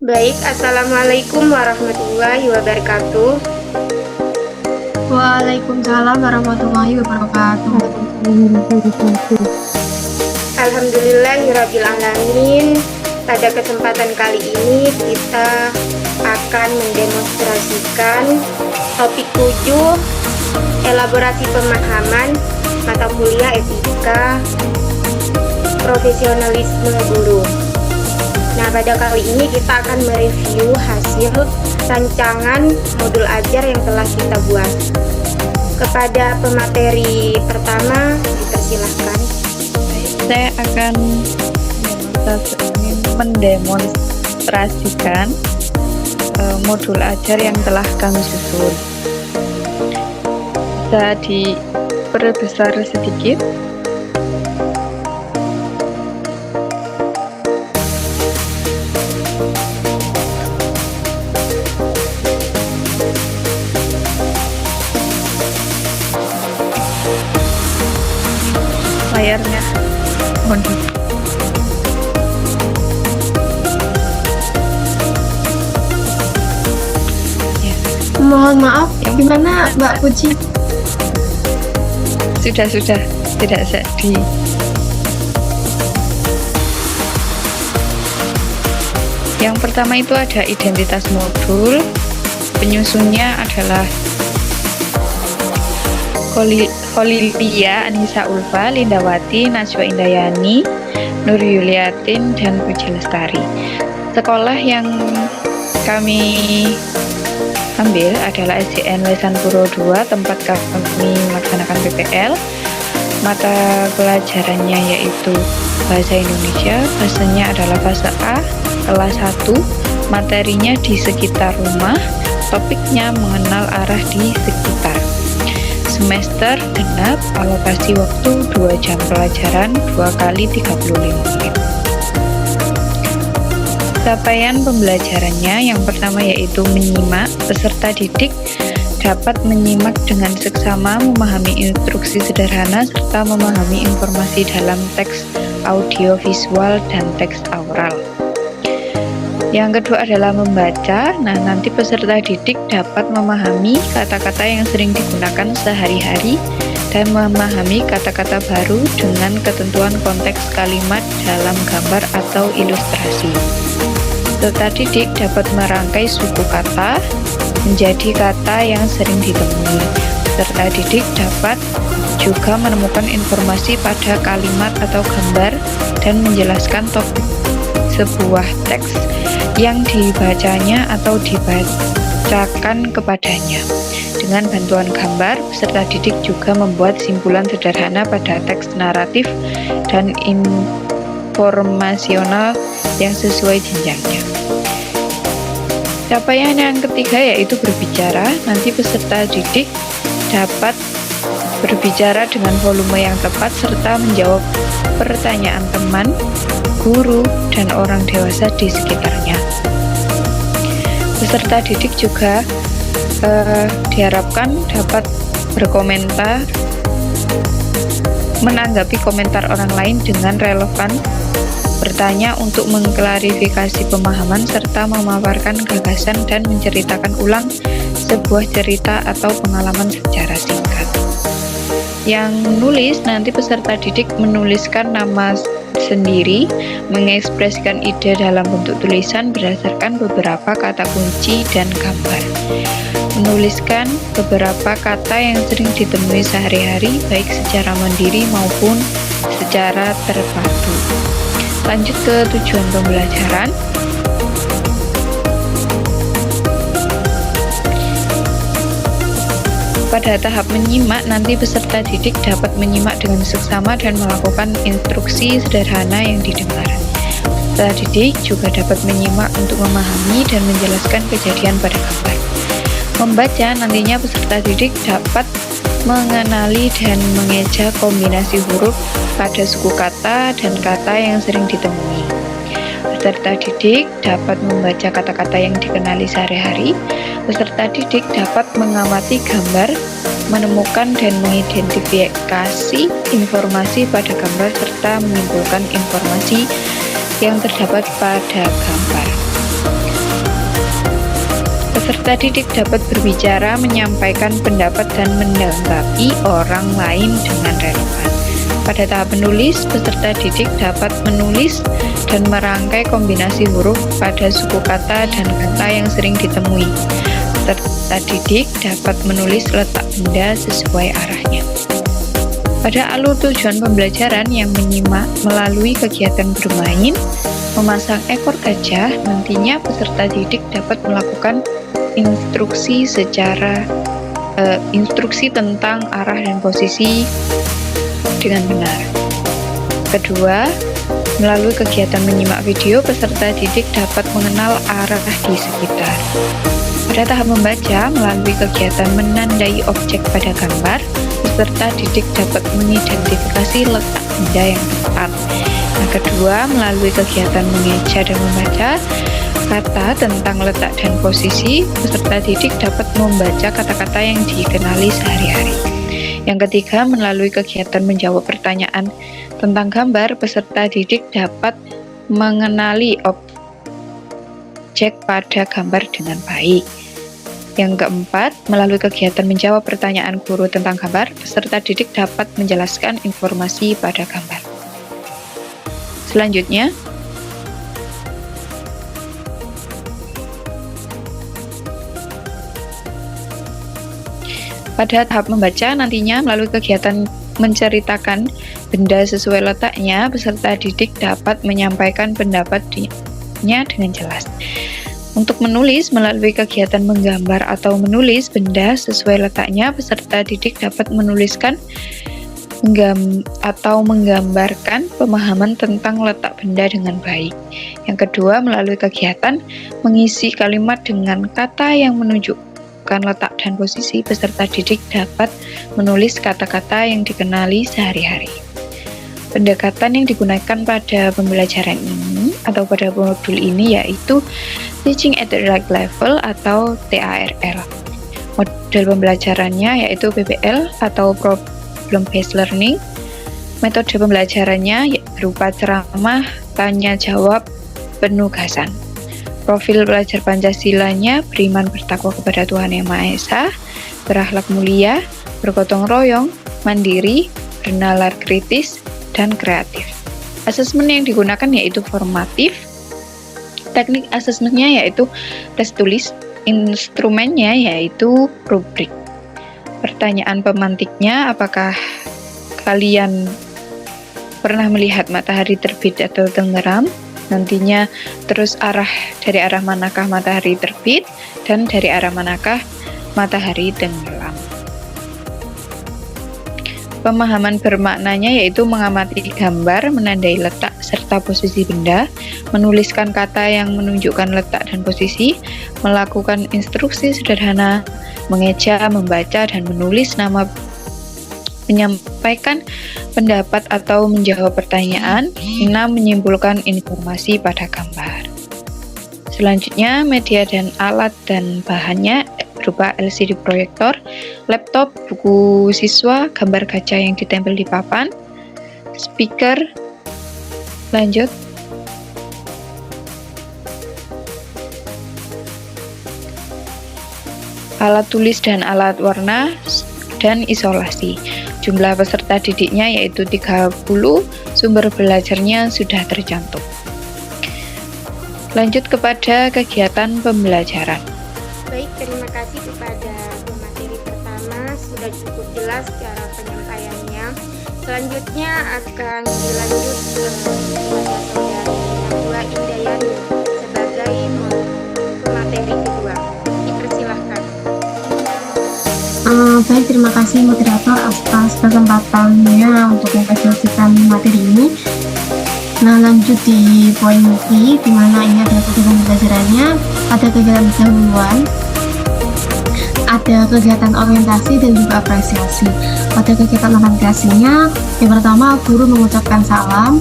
Baik, Assalamualaikum warahmatullahi wabarakatuh. Waalaikumsalam warahmatullahi wabarakatuh. Alhamdulillahirabbil alamin. Pada kesempatan kali ini kita akan mendemonstrasikan topik 7, elaborasi pemahaman mata kuliah etika profesionalisme guru. Nah, pada kali ini kita akan mereview hasil rancangan modul ajar yang telah kita buat. Kepada pemateri pertama, dipersilahkan. Saya akan mendemonstrasikan modul ajar yang telah kami susun. Bisa diperbesar sedikit. Layarnya mohon. Mohon maaf, gimana Mbak Puji? Sudah tidak sedih. Yang pertama itu ada identitas modul. Penyusunnya adalah Kholilia Anissa Ulfa, Lindawati, Najwa Indayani, Nur Yuliatin, dan Puji Lestari. Sekolah yang kami ambil adalah SDN Lesan Puro 2, tempat kami melaksanakan PPL. Mata pelajarannya yaitu Bahasa Indonesia, bahasanya adalah Bahasa A, kelas 1, materinya di sekitar rumah, topiknya mengenal arah di sekitar. Semester genap, alokasi waktu 2 jam pelajaran, 2 kali 35 menit. Capaian pembelajarannya yang pertama yaitu menyimak. Peserta didik dapat menyimak dengan seksama, memahami instruksi sederhana, serta memahami informasi dalam teks audio visual dan teks oral. Yang kedua adalah membaca. Nah, nanti peserta didik dapat memahami kata-kata yang sering digunakan sehari-hari dan memahami kata-kata baru dengan ketentuan konteks kalimat dalam gambar atau ilustrasi. Peserta didik dapat merangkai suku kata menjadi kata yang sering ditemui. Peserta didik dapat juga menemukan informasi pada kalimat atau gambar dan menjelaskan topik sebuah teks yang dibacanya atau dibacakan kepadanya. Dengan bantuan gambar, peserta didik juga membuat simpulan sederhana pada teks naratif dan informasional yang sesuai jenjangnya. Capaian yang ketiga yaitu berbicara. Nanti peserta didik dapat berbicara dengan volume yang tepat serta menjawab pertanyaan teman, guru, dan orang dewasa di sekitarnya. Peserta didik juga diharapkan dapat berkomentar, menanggapi komentar orang lain dengan relevan, bertanya untuk mengklarifikasi pemahaman, serta memaparkan gagasan dan menceritakan ulang sebuah cerita atau pengalaman secara singkat. Yang nulis, nanti peserta didik menuliskan nama sendiri, mengekspresikan ide dalam bentuk tulisan berdasarkan beberapa kata kunci dan gambar. Menuliskan beberapa kata yang sering ditemui sehari-hari, baik secara mandiri maupun secara terpadu. Lanjut ke tujuan pembelajaran. Pada tahap menyimak, nanti peserta didik dapat menyimak dengan seksama dan melakukan instruksi sederhana yang didengar. Peserta didik juga dapat menyimak untuk memahami dan menjelaskan kejadian pada gambar. Membaca, nantinya peserta didik dapat mengenali dan mengeja kombinasi huruf pada suku kata dan kata yang sering ditemui. Peserta didik dapat membaca kata-kata yang dikenali sehari-hari. Peserta didik dapat mengamati gambar, menemukan dan mengidentifikasi informasi pada gambar serta menyimpulkan informasi yang terdapat pada gambar. Peserta didik dapat berbicara, menyampaikan pendapat, dan menanggapi orang lain dengan relevan. Pada tahap menulis, peserta didik dapat menulis dan merangkai kombinasi huruf pada suku kata dan kata yang sering ditemui. Peserta didik dapat menulis letak benda sesuai arahnya. Pada alur tujuan pembelajaran yang menyimak melalui kegiatan bermain, memasang ekor gajah, nantinya peserta didik dapat melakukan instruksi tentang arah dan posisi dengan benar. Kedua, melalui kegiatan menyimak video, peserta didik dapat mengenal arah di sekitar. Pada tahap membaca, melalui kegiatan menandai objek pada gambar, peserta didik dapat mengidentifikasi letak benda yang tepat. Yang kedua, melalui kegiatan mengeja dan membaca kata tentang letak dan posisi, peserta didik dapat membaca kata-kata yang dikenali sehari-hari. Yang ketiga, melalui kegiatan menjawab pertanyaan tentang gambar, peserta didik dapat mengenali objek pada gambar dengan baik. Yang keempat, melalui kegiatan menjawab pertanyaan guru tentang gambar, peserta didik dapat menjelaskan informasi pada gambar. Selanjutnya, pada tahap membaca, nantinya melalui kegiatan menceritakan benda sesuai letaknya, peserta didik dapat menyampaikan pendapatnya dengan jelas. Untuk menulis, melalui kegiatan menggambar atau menulis benda sesuai letaknya, peserta didik dapat menuliskan atau menggambarkan pemahaman tentang letak benda dengan baik. Yang kedua, melalui kegiatan mengisi kalimat dengan kata yang menunjukkan letak dan posisi, peserta didik dapat menulis kata-kata yang dikenali sehari-hari. Pendekatan yang digunakan pada pembelajaran ini atau pada modul ini yaitu Teaching at the Right Level atau TARL. Model pembelajarannya yaitu PBL atau Problem Based Learning. Metode pembelajarannya berupa ceramah, tanya jawab, penugasan. Profil pelajar Pancasilanya beriman bertakwa kepada Tuhan Yang Maha Esa, berakhlak mulia, bergotong royong, mandiri, bernalar kritis, dan kreatif. Asesmen yang digunakan yaitu formatif. Teknik asesmennya yaitu tes tulis. Instrumennya yaitu rubrik. Pertanyaan pemantiknya, apakah kalian pernah melihat matahari terbit atau tenggelam? Nantinya terus dari arah manakah matahari terbit dan dari arah manakah matahari tenggelam. Pemahaman bermaknanya yaitu mengamati gambar, menandai letak serta posisi benda, menuliskan kata yang menunjukkan letak dan posisi, melakukan instruksi sederhana, mengeja, membaca, dan menulis nama, menyampaikan pendapat atau menjawab pertanyaan, 6. Menyimpulkan informasi pada gambar. Selanjutnya, media dan alat dan bahannya berupa LCD proyektor, laptop, buku siswa, gambar gajah yang ditempel di papan, speaker. Lanjut. Alat tulis dan alat warna dan isolasi. Jumlah peserta didiknya yaitu 30, sumber belajarnya sudah tercantum. Lanjut kepada kegiatan pembelajaran. Baik, terima kasih kepada pemateri pertama, sudah cukup jelas cara penyampaiannya. Selanjutnya akan dilanjut kepada saudari Najwa Indayani sebagai pemateri kedua. Dipersilahkan. Baik, terima kasih moderator atas kesempatannya untuk mempresentasikan materi ini. Nah, lanjut di poin B, di mana ini adalah kegiatan pembelajarannya. Ada kegiatan pendahuluan, ada kegiatan orientasi dan juga apresiasi. Pada kegiatan orientasinya, yang pertama guru mengucapkan salam,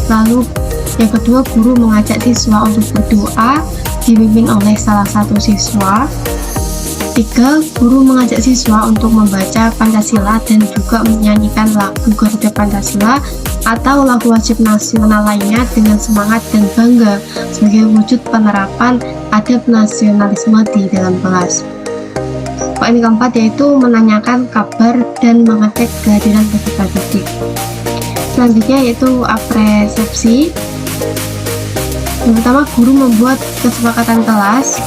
lalu yang kedua guru mengajak siswa untuk berdoa dipimpin oleh salah satu siswa. 3. Guru mengajak siswa untuk membaca Pancasila dan juga menyanyikan lagu Garuda Pancasila atau lagu wajib nasional lainnya dengan semangat dan bangga sebagai wujud penerapan adab nasionalisme di dalam kelas. Poin keempat yaitu menanyakan kabar dan mengecek kehadiran peserta didik. Selanjutnya yaitu apresiasi. Yang pertama, guru membuat kesepakatan kelas,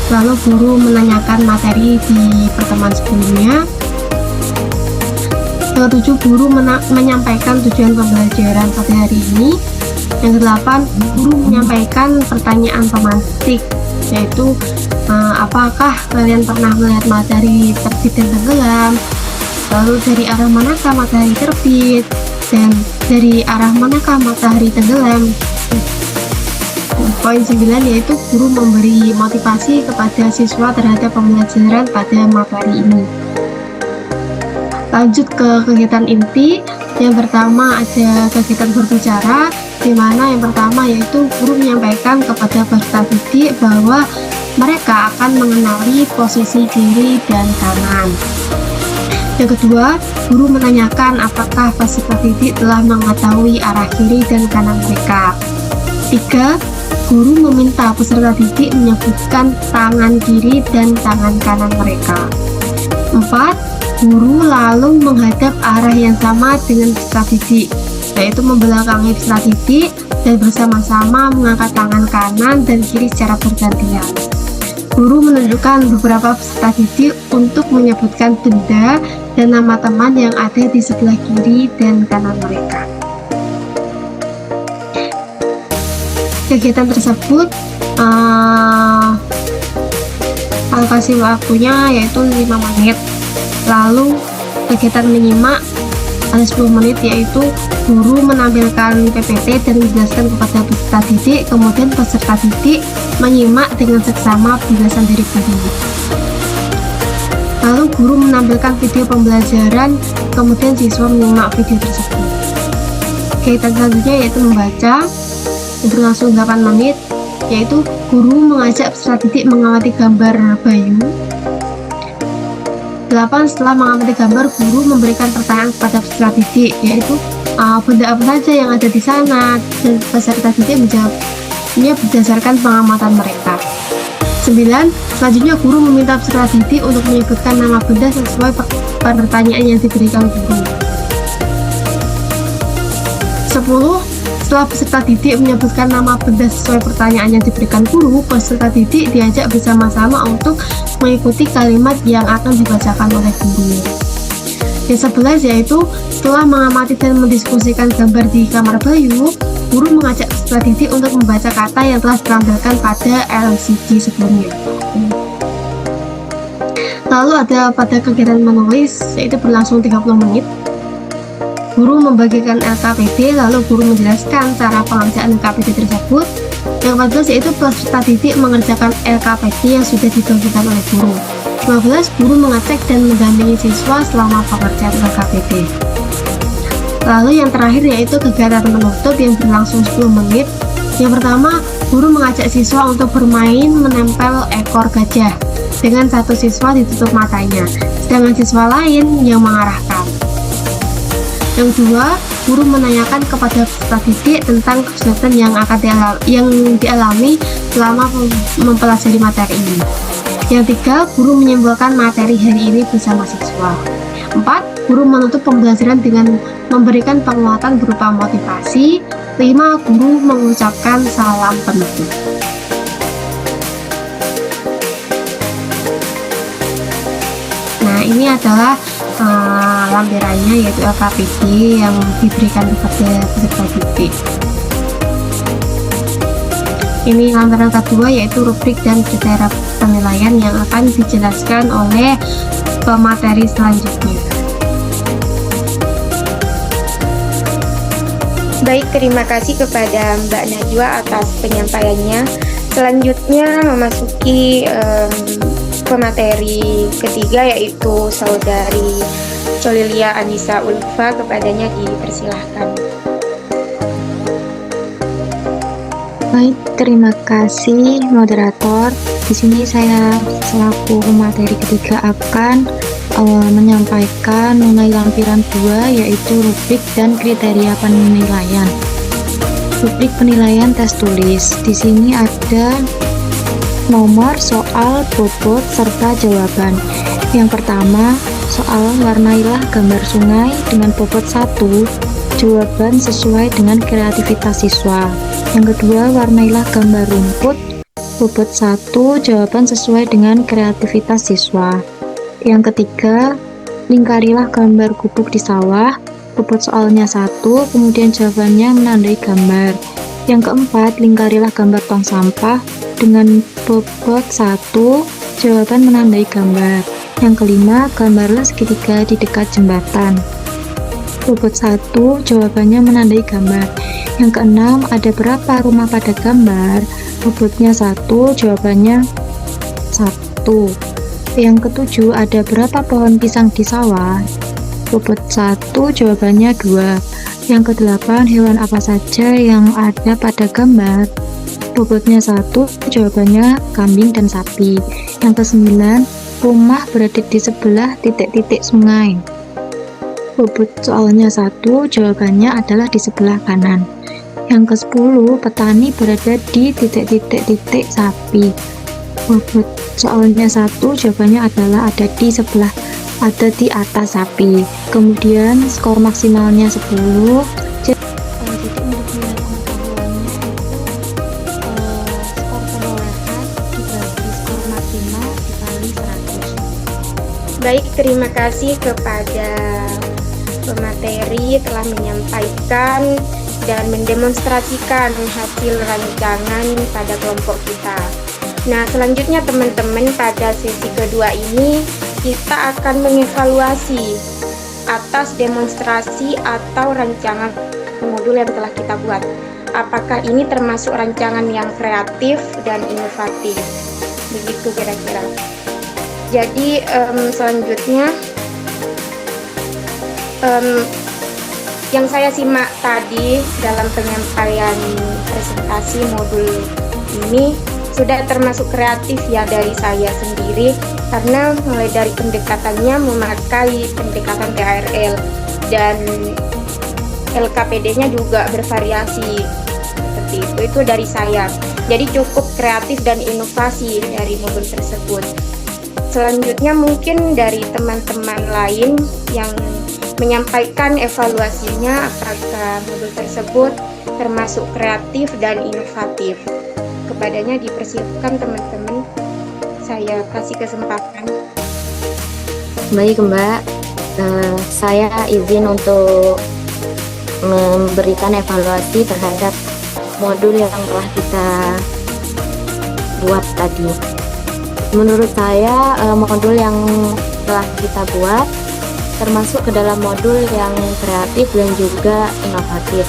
lalu guru menanyakan materi di pertemuan sebelumnya. Yang ketujuh, guru menyampaikan tujuan pembelajaran pada hari ini. Yang kedelapan, guru menyampaikan pertanyaan pemantik, yaitu apakah kalian pernah melihat matahari terbit dan tenggelam, lalu dari arah manakah matahari terbit, dan dari arah manakah matahari tenggelam. Poin 9 yaitu guru memberi motivasi kepada siswa terhadap pembelajaran pada materi ini. Lanjut ke kegiatan inti. Yang pertama ada kegiatan berbicara, di mana yang pertama yaitu guru menyampaikan kepada peserta didik bahwa mereka akan mengenali posisi kiri dan kanan. Yang kedua, guru menanyakan apakah peserta didik telah mengetahui arah kiri dan kanan mereka. 3. Guru meminta peserta didik menyebutkan tangan kiri dan tangan kanan mereka. 4. Guru lalu menghadap arah yang sama dengan peserta didik, yaitu membelakangi peserta didik dan bersama-sama mengangkat tangan kanan dan kiri secara bergantian. Guru menunjukkan beberapa peserta didik untuk menyebutkan benda dan nama teman yang ada di sebelah kiri dan kanan mereka. Kegiatan tersebut alokasi waktunya yaitu 5 menit. Lalu kegiatan menyimak ada 10 menit, yaitu guru menampilkan PPT dan menjelaskan kepada peserta didik, kemudian peserta didik menyimak dengan seksama penjelasan dari guru. Lalu guru menampilkan video pembelajaran, kemudian siswa menyimak video tersebut. Kegiatan selanjutnya yaitu membaca, berlangsung 8 menit, yaitu guru mengajak peserta didik mengamati gambar Bayu. 8. Setelah mengamati gambar, guru memberikan pertanyaan kepada peserta didik, yaitu benda apa saja yang ada di sana, dan peserta didik menjawabnya berdasarkan pengamatan mereka. 9. Selanjutnya guru meminta peserta didik untuk menyebutkan nama benda sesuai pertanyaan yang diberikan guru. 10. Setelah peserta didik menyebutkan nama benda sesuai pertanyaan yang diberikan guru, peserta didik diajak bersama-sama untuk mengikuti kalimat yang akan dibacakan oleh guru. Yang 11 yaitu setelah mengamati dan mendiskusikan gambar di kamar Bayu, guru mengajak peserta didik untuk membaca kata yang telah ditampilkan pada LCD sebelumnya. Lalu ada pada kegiatan menulis, yaitu berlangsung 30 menit. Guru membagikan LKPD, lalu guru menjelaskan cara pengerjaan LKPD tersebut. Yang 14 yaitu peserta didik mengerjakan LKPD yang sudah dibagikan oleh guru. 15. Guru mengecek dan mendampingi siswa selama pengerjaan LKPD. Lalu yang terakhir yaitu kegiatan penutup yang berlangsung 10 menit. Yang pertama, guru mengajak siswa untuk bermain menempel ekor gajah dengan satu siswa ditutup matanya, sedangkan siswa lain yang mengarahkan. Yang kedua, guru menanyakan kepada peserta didik tentang kesulitan yang dialami selama mempelajari materi ini. Yang tiga, guru menyimpulkan materi hari ini bersama siswa. 4. Guru menutup pembelajaran dengan memberikan penguatan berupa motivasi. 5. Guru mengucapkan salam penutup. Nah, ini adalah lampirannya, yaitu LKPD yang diberikan kepada peserta didik. Ini lampiran kedua yaitu rubrik dan kriteria penilaian yang akan dijelaskan oleh pemateri selanjutnya. Baik, terima kasih kepada Mbak Najwa atas penyampaiannya. Selanjutnya memasuki pemateri ketiga yaitu saudari Colilia Anissa Ulfa, kepadanya dipersilahkan. Baik, terima kasih moderator. Di sini saya selaku pemateri ketiga akan menyampaikan mengenai lampiran 2 yaitu rubrik dan kriteria penilaian. Rubrik penilaian tes tulis. Di sini ada nomor, soal, bobot, serta jawaban. Yang pertama, soal warnailah gambar sungai dengan bobot 1, jawaban sesuai dengan kreativitas siswa. Yang kedua, warnailah gambar rumput, bobot 1, jawaban sesuai dengan kreativitas siswa. Yang ketiga, lingkarilah gambar gubuk di sawah, bobot soalnya 1, kemudian jawabannya menandai gambar. Yang keempat, lingkarilah gambar tong sampah dengan bobot 1, jawaban menandai gambar. Yang kelima, gambarlah segitiga di dekat jembatan. Bobot 1, jawabannya menandai gambar. Yang keenam, ada berapa rumah pada gambar? Bobotnya 1, jawabannya 1. Yang ketujuh, ada berapa pohon pisang di sawah? Bobot 1, jawabannya 2. Yang kedelapan, hewan apa saja yang ada pada gambar? Bobotnya 1, jawabannya kambing dan sapi. Yang kesembilan, rumah berada di sebelah titik-titik sungai. Bobot soalnya 1, jawabannya adalah di sebelah kanan. Yang ke-10, petani berada di titik-titik sapi. Bobot soalnya 1, jawabannya adalah ada di atas sapi. Kemudian skor maksimalnya 10. Jadi untuk nilai pengetahuannya skor perolehan dibagi skor maksimal dikali 100. Baik, terima kasih kepada pemateri telah menyampaikan dan mendemonstrasikan hasil rancangan pada kelompok kita. Nah, selanjutnya teman-teman, pada sesi kedua ini kita akan mengevaluasi atas demonstrasi atau rancangan modul yang telah kita buat. Apakah ini termasuk rancangan yang kreatif dan inovatif? Begitu kira-kira. Jadi selanjutnya yang saya simak tadi dalam penyampaian presentasi modul ini sudah termasuk kreatif ya dari saya sendiri, karena mulai dari pendekatannya memakai pendekatan TARL dan LKPD-nya juga bervariasi seperti itu dari saya. Jadi cukup kreatif dan inovasi dari modul tersebut. Selanjutnya mungkin dari teman-teman lain yang menyampaikan evaluasinya apakah modul tersebut termasuk kreatif dan inovatif. Kepadanya dipersilakan teman-teman, saya kasih kesempatan. Baik Mbak, saya izin untuk memberikan evaluasi terhadap modul yang telah kita buat tadi. Menurut saya modul yang telah kita buat termasuk ke dalam modul yang kreatif dan juga inovatif,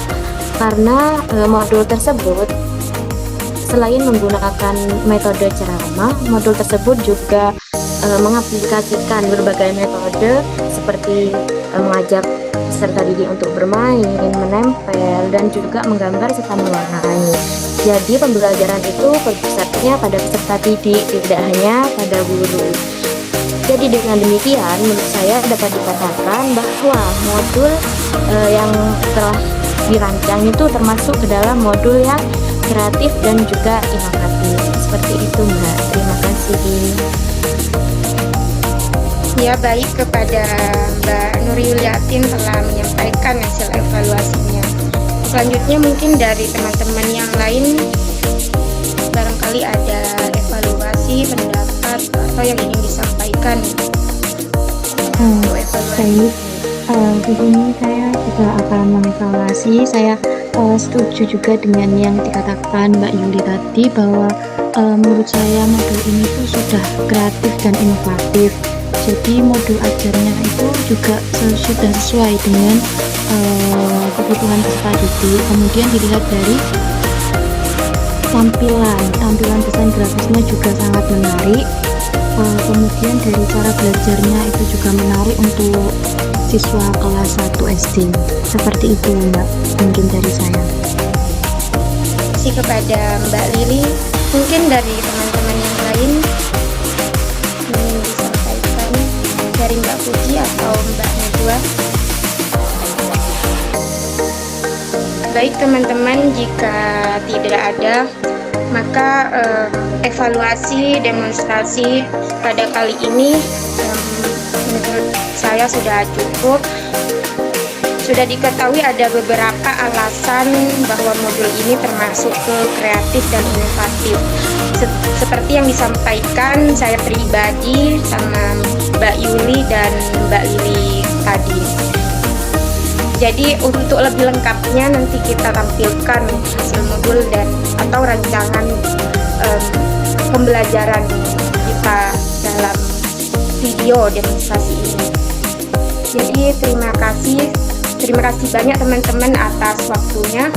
karena modul tersebut selain menggunakan metode ceramah, modul tersebut juga mengaplikasikan berbagai metode seperti mengajak peserta didik untuk bermain, menempel, dan juga menggambar serta mewarnai. Jadi pembelajaran itu berpusatnya pada peserta didik, tidak hanya pada guru. Jadi dengan demikian, menurut saya dapat dikatakan bahwa modul yang telah dirancang itu termasuk ke dalam modul yang kreatif dan juga inovatif. Seperti itu Mbak, terima kasih. Ya, baik, kepada Mbak Nur Yuliatin telah menyampaikan hasil evaluasinya. Selanjutnya mungkin dari teman-teman yang lain barangkali ada evaluasi, pendapat atau yang ingin disampaikan untuk evaluasi. Baik, di sini saya juga akan mengevaluasi. Saya setuju juga dengan yang dikatakan Mbak Yuli tadi, bahwa menurut saya modul ini tuh sudah kreatif dan inovatif. Jadi modul ajarnya itu juga sudah sesuai dengan kebutuhan peserta didik. Kemudian dilihat dari tampilan desain grafisnya juga sangat menarik. Kemudian dari cara belajarnya itu juga menarik untuk siswa kelas 1 SD. Seperti itu Mbak, mungkin dari saya. Kasih kepada Mbak Lili, mungkin dari teman-teman yang lain ingin disampaikan. dari Mbak Puji atau Mbak Najwa? Baik teman-teman, jika tidak ada, maka evaluasi demonstrasi pada kali ini menurut saya sudah cukup. Sudah diketahui ada beberapa alasan bahwa modul ini termasuk ke kreatif dan inovatif. Seperti yang disampaikan saya pribadi sama Mbak Yuli dan Mbak Lili tadi. Jadi untuk lebih lengkapnya nanti kita tampilkan hasil modul dan atau rancangan pembelajaran kita dalam video demonstrasi ini. Jadi terima kasih banyak teman-teman atas waktunya.